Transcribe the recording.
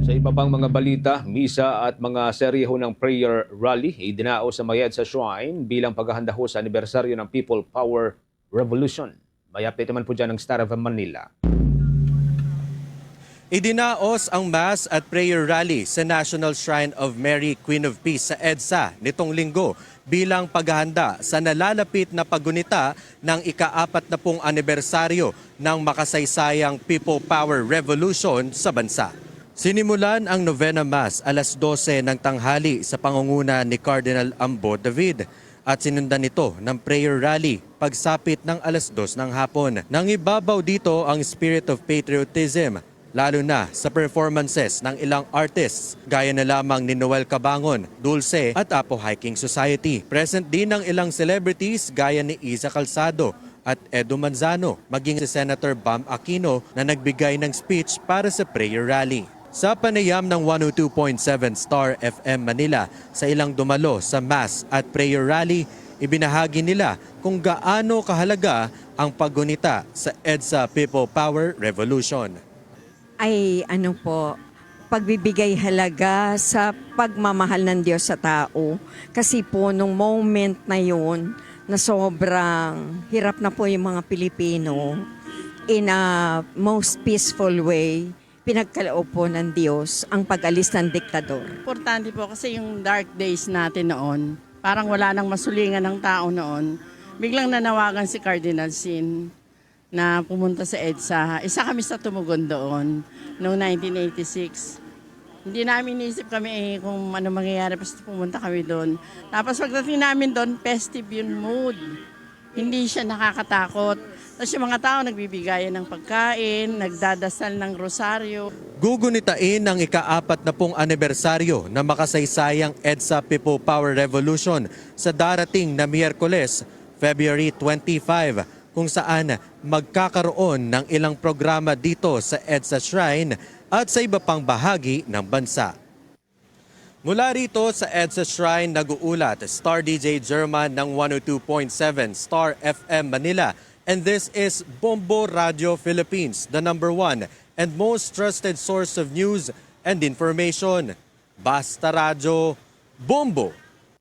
Sa iba pang mga balita, misa at mga seryeho ng prayer rally idinao sa Mayed sa Shrine bilang paghahanda ho sa anibersaryo ng People Power Revolution. May update naman po dyan ng Star of Manila. Idinaos ang Mass at Prayer Rally sa National Shrine of Mary, Queen of Peace sa EDSA nitong linggo bilang paghahanda sa nalalapit na paggunita ng ika-40 anibersaryo ng makasaysayang People Power Revolution sa bansa. Sinimulan ang Novena Mass alas 12 ng tanghali sa pangunguna ni Cardinal Ambo David at sinundan nito ng prayer rally pagsapit ng alas 2 ng hapon. Nangibabaw dito ang spirit of patriotism, lalo na sa performances ng ilang artists gaya na lamang ni Noel Cabangon, Dulce at Apo Hiking Society. Present din ng ilang celebrities gaya ni Isa Calzado at Edo Manzano, maging si Senator Bam Aquino na nagbigay ng speech para sa prayer rally. Sa panayam ng 102.7 Star FM Manila sa ilang dumalo sa Mass at Prayer Rally, ibinahagi nila kung gaano kahalaga ang paggunita sa EDSA People Power Revolution. Ay pagbibigay halaga sa pagmamahal ng Diyos sa tao. Kasi po nung moment na yun, na sobrang hirap na po yung mga Pilipino, in a most peaceful way, pinagkaloob po ng Diyos ang pag-alis ng diktador. Importante po kasi yung dark days natin noon, parang wala nang masulingan ng tao noon. Biglang nanawagan si Cardinal Sin na pumunta sa EDSA. Isa kami sa tumugon doon noong 1986. Hindi namin inisip kami kung ano mangyayari, basta pumunta kami doon. Tapos pagdating namin doon, festive yung mood. Hindi siya nakakatakot. Tapos yung mga tao nagbibigayan ng pagkain, nagdadasal ng rosaryo. Gugunitain ang ika-40 anibersaryo na makasaysayang EDSA People Power Revolution sa darating na Miyerkules, February 25, kung saan magkakaroon ng ilang programa dito sa EDSA Shrine at sa iba pang bahagi ng bansa. Mula rito sa EDSA Shrine, nag-uulat Star DJ German ng 102.7 Star FM Manila. And this is Bombo Radio Philippines, the #1 and most trusted source of news and information. Basta Radyo, Bombo!